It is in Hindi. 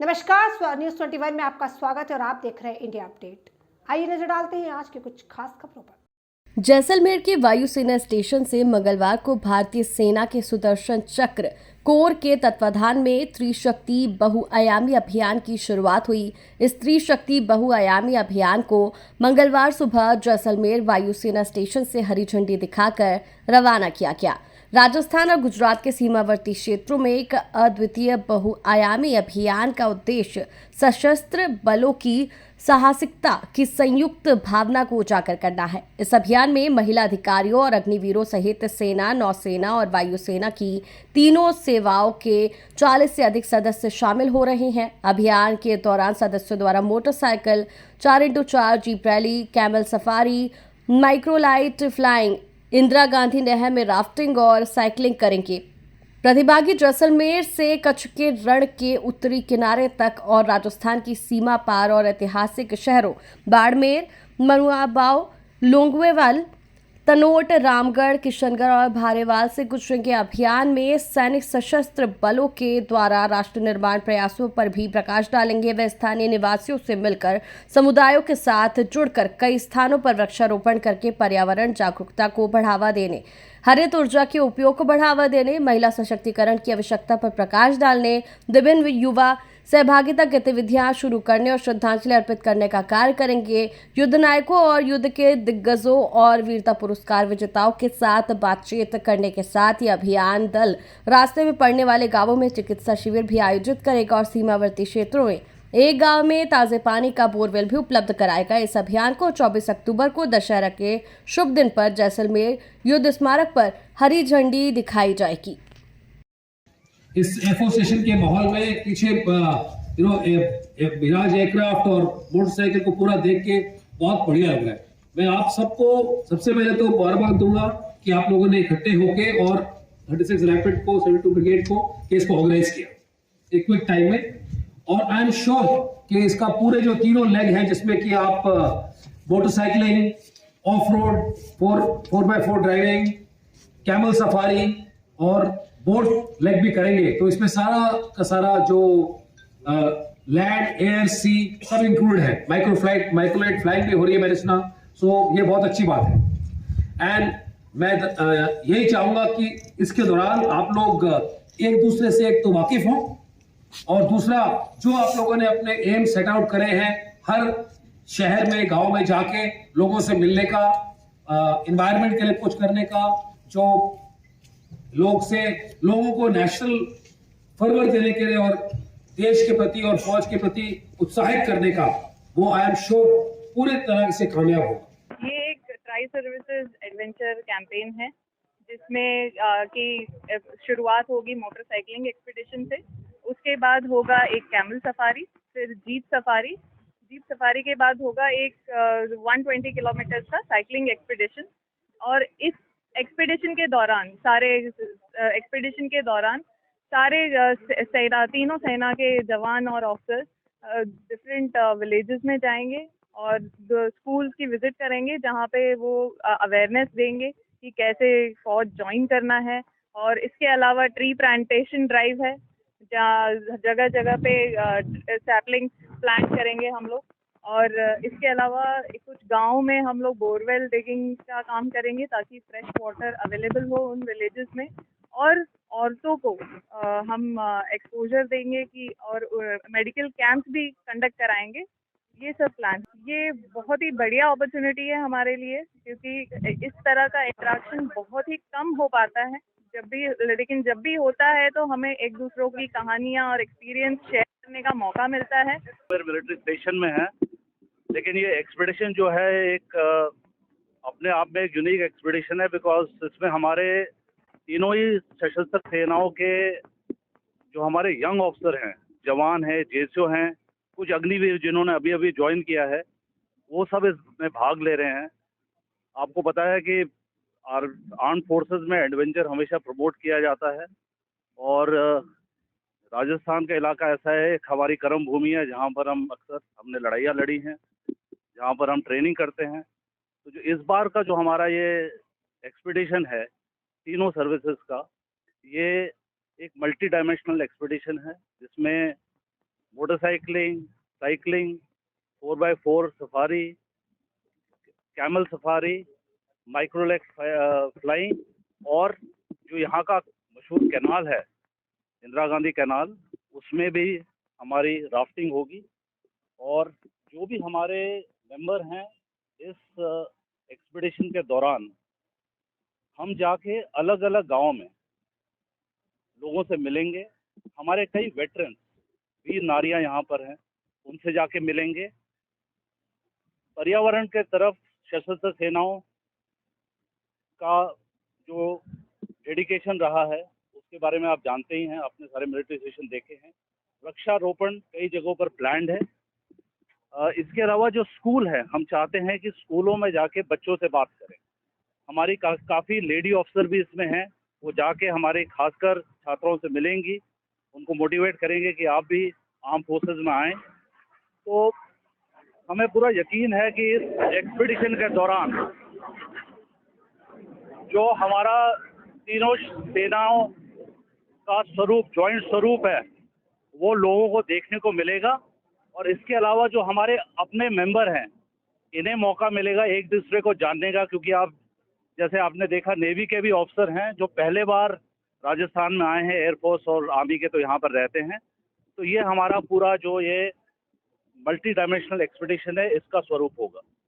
नमस्कार, न्यूज़ 21 में आपका स्वागत है और आप देख रहे हैं इंडिया अपडेट। आइए नजर डालते हैं आज की कुछ खास खबरों पर। जैसलमेर के वायुसेना स्टेशन से मंगलवार को भारतीय सेना के सुदर्शन चक्र कोर के तत्वाधान में त्रिशक्ति बहुआयामी अभियान की शुरुआत हुई। इस त्रिशक्ति बहुआयामी अभियान को मंगलवार सुबह जैसलमेर वायुसेना स्टेशन से हरी झंडी दिखाकर रवाना किया गया। राजस्थान और गुजरात के सीमावर्ती क्षेत्रों में एक अद्वितीय बहुआयामी अभियान का उद्देश्य सशस्त्र बलों की साहसिकता की संयुक्त भावना को उजागर करना है। इस अभियान में महिला अधिकारियों और अग्निवीरों सहित सेना, नौसेना और वायुसेना की तीनों सेवाओं के 40 से अधिक सदस्य शामिल हो रहे हैं। अभियान के दौरान सदस्यों द्वारा motorcycle, 4x4 jeep rally, camel safari, microlight flying, Indira Gandhi नहर में राफ्टिंग और साइकिलिंग करेंगे। प्रतिभागी जैसलमेर से कच्छ के रण के उत्तरी किनारे तक और राजस्थान की सीमा पार और ऐतिहासिक शहरों बाड़मेर, मनुआबाव, लोंगवेवाल, तनोट, रामगढ़, किशनगढ़ और भारेवाल से गुजरेंगे। अभियान में सैनिक सशस्त्र बलों के द्वारा राष्ट्र निर्माण प्रयासों पर भी प्रकाश डालेंगे। वे स्थानीय निवासियों से मिलकर समुदायों के साथ जुड़कर कई स्थानों पर वृक्षारोपण करके पर्यावरण जागरूकता को बढ़ावा देने, हरित ऊर्जा के उपयोग को बढ़ावा देने, महिला सशक्तिकरण की आवश्यकता पर प्रकाश डालने, विभिन्न युवा सहभागिता गतिविधियां शुरू करने और श्रद्धांजलि अर्पित करने का कार्य करेंगे। युद्ध नायकों और युद्ध के दिग्गजों और वीरता पुरस्कार विजेताओं के साथ बातचीत करने के साथ ही अभियान दल रास्ते में पड़ने वाले गांवों में चिकित्सा शिविर भी आयोजित करेगा और सीमावर्ती क्षेत्रों में एक गांव में ताजे पानी का बोरवेल भी उपलब्ध कराएगा। इस अभियान को 24 अक्टूबर को दशहरा के शुभ दिन पर जैसलमेर युद्ध स्मारक पर हरी झंडी दिखाई जाएगी। इस एफओ स्टेशन के माहौल में पीछे मिराज एयरक्राफ्ट और मोटरसाइकिल को पूरा देख के बहुत बढ़िया लग रहा है। मैं आप सबको सबसे पहले तो मुबारकबाद दूंगा कि आप लोगों ने इकट्ठे होके और 36 रैपिड को 72 ब्रिगेड को केस को ऑर्गेनाइज किया एक क्विक टाइम में। और आई एम श्योर कि इसका पूरे जो तीनों लेग है जिसमें कि आप motorcycling, of road, 4x4 driving, camel safari और बोट लेग भी करेंगे, तो इसमें सारा का सारा जो लैंड, एयर, सी सब इंक्लूड है। माइक्रोलाइट फ्लाइंग भी हो रही है मैंने सुना, सो ये बहुत अच्छी बात है। एंड मैं यही चाहूंगा कि इसके दौरान आप लोग एक दूसरे से एक तो वाकिफ हों और दूसरा जो आप लोगों ने अपने एम सेट आउट करे हैं, हर शहर में, गांव में जाके लोगों से मिलने का, एनवायरनमेंट के लिए कुछ करने का, जो लोगों को नेशनल फर्वर देने के लिए और देश के प्रति और फौज के प्रति उत्साहित करने का, वो आई एम श्योर पूरे तरह से कामयाब होगा। ये एक ट्राई सर्विसेज एडवेंचर कैंपेन है जिसमें की शुरुआत होगी मोटरसाइकिलिंग एक्सपीडिशन से, उसके बाद होगा एक कैमल सफारी, फिर जीप सफारी के बाद होगा एक 120 किलोमीटर का साइकिलिंग एक्सपीडिशन। और इस एक्सपीडिशन के दौरान सारे तीनों सेना के जवान और ऑफिसर्स डिफरेंट विलेजेस में जाएंगे और स्कूल्स की विजिट करेंगे, जहाँ पे वो अवेयरनेस देंगे कि कैसे फौज ज्वाइन करना है। और इसके अलावा ट्री प्लांटेशन ड्राइव है, जहाँ जगह जगह पे सैपलिंग प्लांट करेंगे हम लोग। और इसके अलावा कुछ गाँव में हम लोग बोरवेल डिगिंग का काम करेंगे ताकि फ्रेश वाटर अवेलेबल हो उन विलेजेस में। और औरतों को हम एक्सपोजर देंगे कि और मेडिकल कैंप्स भी कंडक्ट कराएंगे। ये सब प्लान, ये बहुत ही बढ़िया अपॉर्चुनिटी है हमारे लिए, क्योंकि इस तरह का इंटरेक्शन बहुत ही कम हो पाता है लेकिन जब भी होता है तो हमें एक दूसरों की कहानियां और एक्सपीरियंस शेयर करने का मौका मिलता है। मिलिट्री स्टेशन में है, लेकिन ये एक्सपीडिशन जो है एक अपने आप में एक यूनिक एक्सपीडिशन है, बिकॉज इसमें हमारे तीनों ही सशस्त्र सेनाओं के जो हमारे यंग ऑफिसर हैं, जवान हैं, जेसीओ हैं, कुछ अग्निवीर जिन्होंने अभी अभी ज्वाइन किया है, वो सब इसमें भाग ले रहे हैं। आपको पता है कि आर्म्ड फोर्सेस में एडवेंचर हमेशा प्रमोट किया जाता है और राजस्थान का इलाका ऐसा है, एक हमारी कर्म भूमि है जहाँ पर हमने लड़ाइयाँ लड़ी हैं, जहाँ पर हम ट्रेनिंग करते हैं। तो जो इस बार का जो हमारा ये एक्सपीडिशन है तीनों सर्विसेज का, ये एक मल्टी डायमेंशनल एक्सपीडिशन है जिसमें motorcycling, cycling, 4x4 safari, camel safari, microlights flying, और जो यहाँ का मशहूर कैनाल है, इंदिरा गांधी कैनाल, उसमें भी हमारी राफ्टिंग होगी। और जो भी हमारे मेंबर हैं इस एक्सपीडिशन के दौरान, हम जाके अलग अलग गांवों में लोगों से मिलेंगे। हमारे कई वेटरन्स, वीर नारियां यहाँ पर हैं, उनसे जाके मिलेंगे। पर्यावरण के तरफ सशस्त्र सेनाओं का जो डेडिकेशन रहा है उसके बारे में आप जानते ही हैं, आपने सारे मिलिट्री स्टेशन देखे हैं। वृक्षारोपण कई जगहों पर प्लान्ड है। इसके अलावा जो स्कूल है, हम चाहते हैं कि स्कूलों में जाके बच्चों से बात करें। हमारी काफ़ी लेडी ऑफिसर भी इसमें हैं, वो जाके हमारे खासकर छात्रों से मिलेंगी, उनको मोटिवेट करेंगे कि आप भी आर्म फोर्सेस में आएँ। तो हमें पूरा यकीन है कि इस एक्सपीडिशन के दौरान जो हमारा तीनों सेनाओं का स्वरूप, जॉइंट स्वरूप है, वो लोगों को देखने को मिलेगा। और इसके अलावा जो हमारे अपने मेंबर हैं, इन्हें मौका मिलेगा एक दूसरे को जानने का, क्योंकि आप जैसे आपने देखा नेवी के भी ऑफिसर हैं जो पहले बार राजस्थान में आए हैं, एयरफोर्स और आर्मी के तो यहाँ पर रहते हैं। तो ये हमारा पूरा जो ये मल्टी डायमेंशनल एक्सपीडिशन है, इसका स्वरूप होगा।